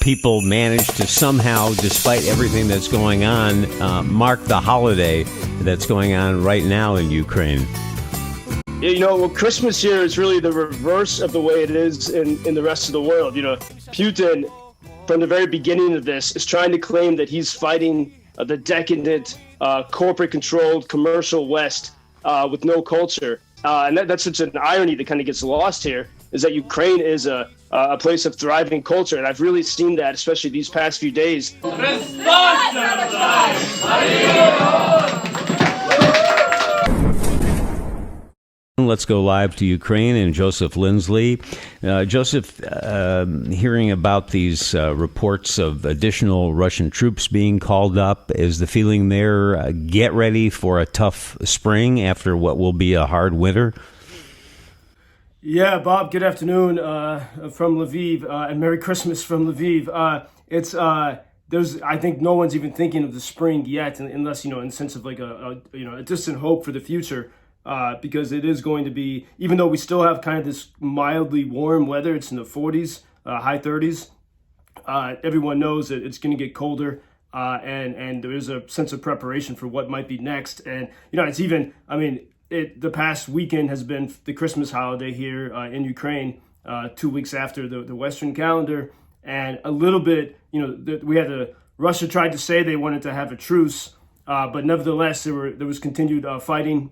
people manage to somehow, despite everything that's going on, mark the holiday that's going on right now in Ukraine? Well, Christmas here is really the reverse of the way it is in the rest of the world. Putin, from the very beginning of this, is trying to claim that he's fighting the decadent, corporate-controlled commercial West with no culture. And that's such an irony that kind of gets lost here, is that Ukraine is a place of thriving culture. And I've really seen that, especially these past few days. Let's go live to Ukraine and Joseph Lindsley. Joseph, hearing about these reports of additional Russian troops being called up, is the feeling there, get ready for a tough spring after what will be a hard winter? Yeah, Bob, good afternoon from Lviv, and Merry Christmas from Lviv. I think no one's even thinking of the spring yet, unless, in the sense of like a distant hope for the future. Because it is going to be, even though we still have kind of this mildly warm weather, it's in the 40s, high 30s, everyone knows that it's going to get colder, and there is a sense of preparation for what might be next. And, it's even, the past weekend has been the Christmas holiday here in Ukraine, 2 weeks after the Western calendar. And a little bit, Russia tried to say they wanted to have a truce, but nevertheless, there was continued fighting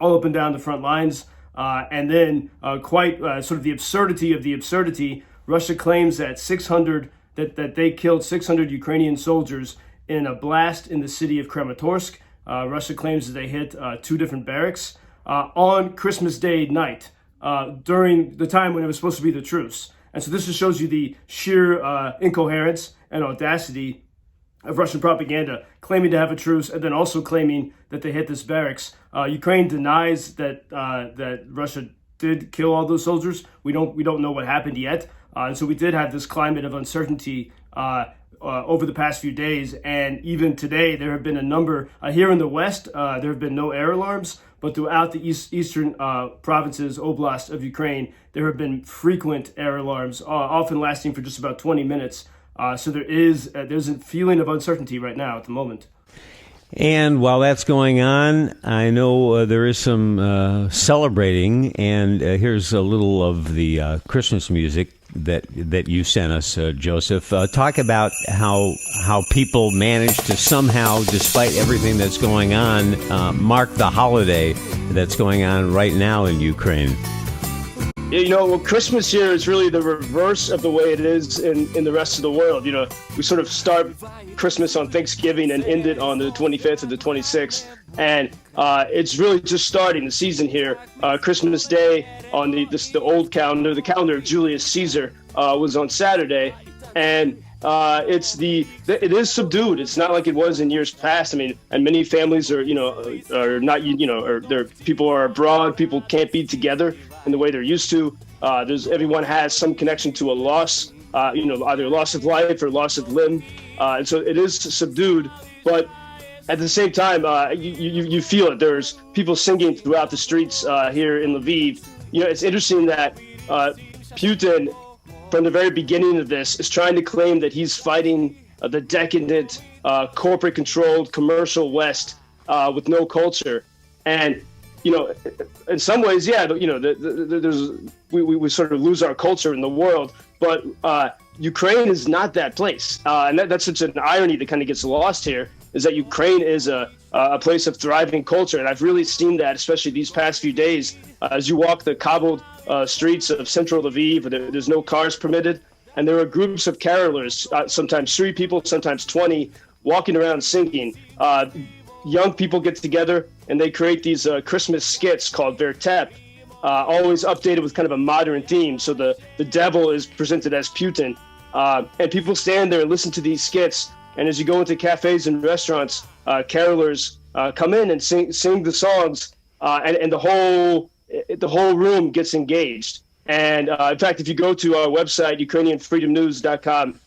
all up and down the front lines. And then sort of the absurdity of the absurdity, Russia claims that that they killed 600 Ukrainian soldiers in a blast in the city of Kramatorsk. Russia claims that they hit 2 different barracks on Christmas Day night during the time when it was supposed to be the truce. And so this just shows you the sheer incoherence and audacity of Russian propaganda, claiming to have a truce and then also claiming that they hit this barracks. Ukraine denies that Russia did kill all those soldiers. We don't know what happened yet, and so we did have this climate of uncertainty over the past few days. And even today, there have been a number here in the West. There have been no air alarms, but throughout the eastern provinces, oblast of Ukraine, there have been frequent air alarms, often lasting for just about 20 minutes. So there's a feeling of uncertainty right now at the moment. And while that's going on, I know there is some celebrating, and here's a little of the Christmas music that you sent us, Joseph. Talk about how people manage to somehow, despite everything that's going on, mark the holiday that's going on right now in Ukraine. Well, Christmas here is really the reverse of the way it is in the rest of the world. We sort of start Christmas on Thanksgiving and end it on the 25th or the 26th. And it's really just starting the season here. Christmas Day on the old calendar, the calendar of Julius Caesar, was on Saturday. And it is subdued. It's not like it was in years past. And many families are not, people are abroad. People can't be together in the way they're used to. Everyone has some connection to a loss, either loss of life or loss of limb. And so it is subdued, but at the same time, you feel it. There's people singing throughout the streets here in Lviv. It's interesting that Putin, from the very beginning of this, is trying to claim that he's fighting the decadent, corporate-controlled commercial West with no culture. And in some ways, yeah, we sort of lose our culture in the world, but Ukraine is not that place. And that's such an irony that kind of gets lost here, is that Ukraine is a place of thriving culture. And I've really seen that, especially these past few days, as you walk the cobbled streets of central Lviv. There's no cars permitted. And there are groups of carolers, sometimes 3 people, sometimes 20, walking around singing. Young people get together and they create these Christmas skits called Vertep, always updated with kind of a modern theme. So the devil is presented as Putin, and people stand there and listen to these skits. And as you go into cafes and restaurants, carolers come in and sing the songs, and the whole room gets engaged. And in fact, if you go to our website, UkrainianFreedomNews.com,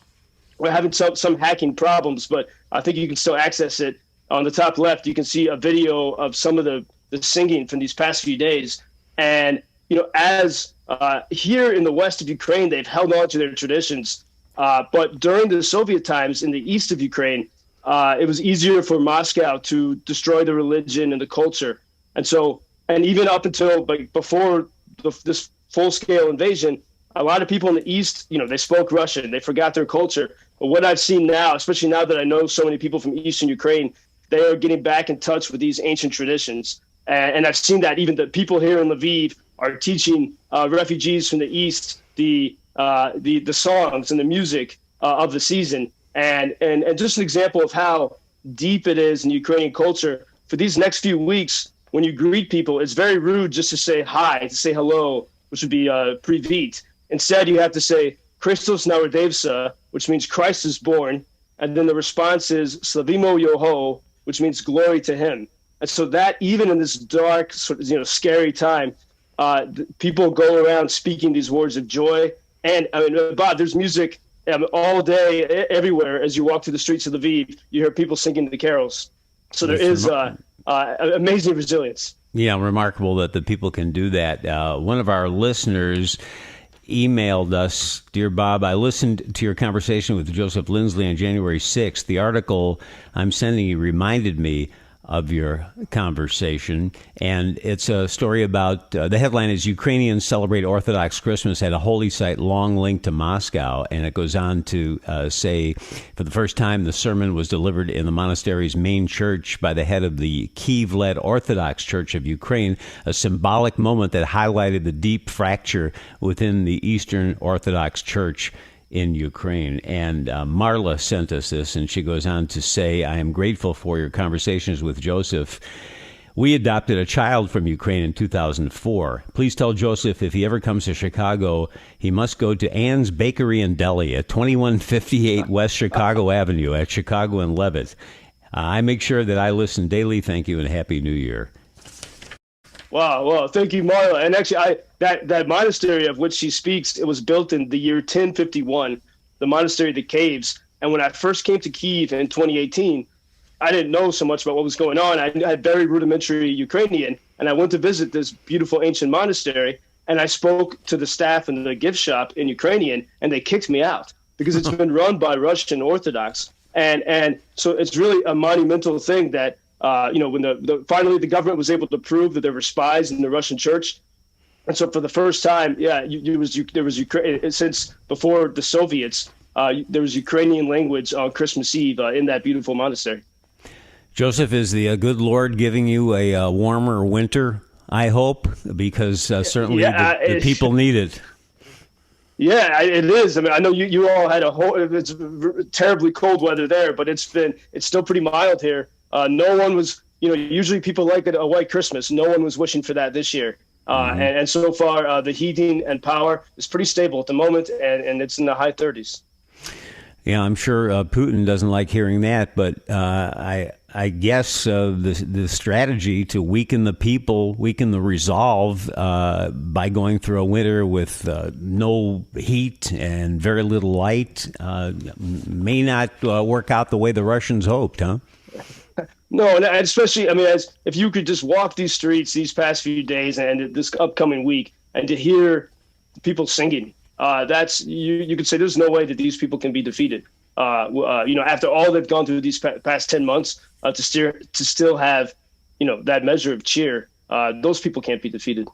we're having some hacking problems, but I think you can still access it. On the top left, you can see a video of some of the singing from these past few days. And, as here in the west of Ukraine, they've held on to their traditions. But during the Soviet times in the east of Ukraine, it was easier for Moscow to destroy the religion and the culture. And so, and even up until before this full-scale invasion, a lot of people in the East, they spoke Russian. They forgot their culture. But what I've seen now, especially now that I know so many people from Eastern Ukraine, they are getting back in touch with these ancient traditions. And I've seen that even the people here in Lviv are teaching refugees from the East the songs and the music of the season. And just an example of how deep it is in Ukrainian culture. For these next few weeks, when you greet people, it's very rude just to say hi, to say hello, which would be privit. Instead, you have to say Christos narodevsa, which means Christ is born. And then the response is Slavimo Yoho, which means glory to him. And so that even in this dark, scary time, people go around speaking these words of joy. And I mean, Bob, there's music all day, everywhere. As you walk through the streets of Lviv, you hear people singing the carols. So there is amazing resilience. Yeah, remarkable that the people can do that. One of our listeners emailed us, "Dear Bob, I listened to your conversation with Joseph Lindsley on January 6th. The article I'm sending you reminded me of your conversation, and it's a story about, the headline is Ukrainians Celebrate Orthodox Christmas at a Holy Site Long Linked to Moscow, and it goes on to say, for the first time, the sermon was delivered in the monastery's main church by the head of the Kyiv-led Orthodox Church of Ukraine, a symbolic moment that highlighted the deep fracture within the Eastern Orthodox Church in Ukraine." And Marla sent us this, and she goes on to say, "I am grateful for your conversations with Joseph. We adopted a child from Ukraine in 2004. Please tell Joseph if he ever comes to Chicago, he must go to Ann's Bakery and Deli at 2158 West Chicago Avenue at Chicago and Levitt. I make sure that I listen daily. Thank you and Happy New Year." Wow, well, thank you, Marla. And actually, that monastery of which she speaks, it was built in the year 1051, the monastery of the Caves. And when I first came to Kyiv in 2018, I didn't know so much about what was going on. I had very rudimentary Ukrainian, and I went to visit this beautiful ancient monastery, and I spoke to the staff in the gift shop in Ukrainian, and they kicked me out because it's been run by Russian Orthodox. And so it's really a monumental thing that when finally the government was able to prove that there were spies in the Russian church. And so for the first time, there was Ukraine since before the Soviets, there was Ukrainian language on Christmas Eve in that beautiful monastery. Joseph, is the good Lord giving you a warmer winter, I hope, because certainly the people need it. Yeah, it is. I mean, I know you all had it's terribly cold weather there, but it's still pretty mild here. No one was, usually people like a white Christmas. No one was wishing for that this year. And so far, the heating and power is pretty stable at the moment, and it's in the high 30s. Yeah, I'm sure Putin doesn't like hearing that, but I guess the strategy to weaken the people, weaken the resolve by going through a winter with no heat and very little light may not work out the way the Russians hoped, huh? No, and especially, I mean, if you could just walk these streets these past few days and this upcoming week and to hear people singing, you could say there's no way that these people can be defeated. After all they've gone through these past 10 months, to still have, that measure of cheer, those people can't be defeated.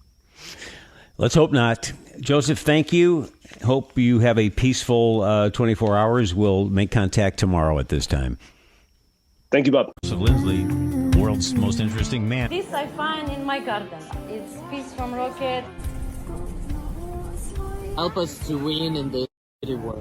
Let's hope not. Joseph, thank you. Hope you have a peaceful 24 hours. We'll make contact tomorrow at this time. Thank you, Bob. So Lindsley, world's most interesting man. This I find in my garden. It's piece from rocket. Help us to win in the city war.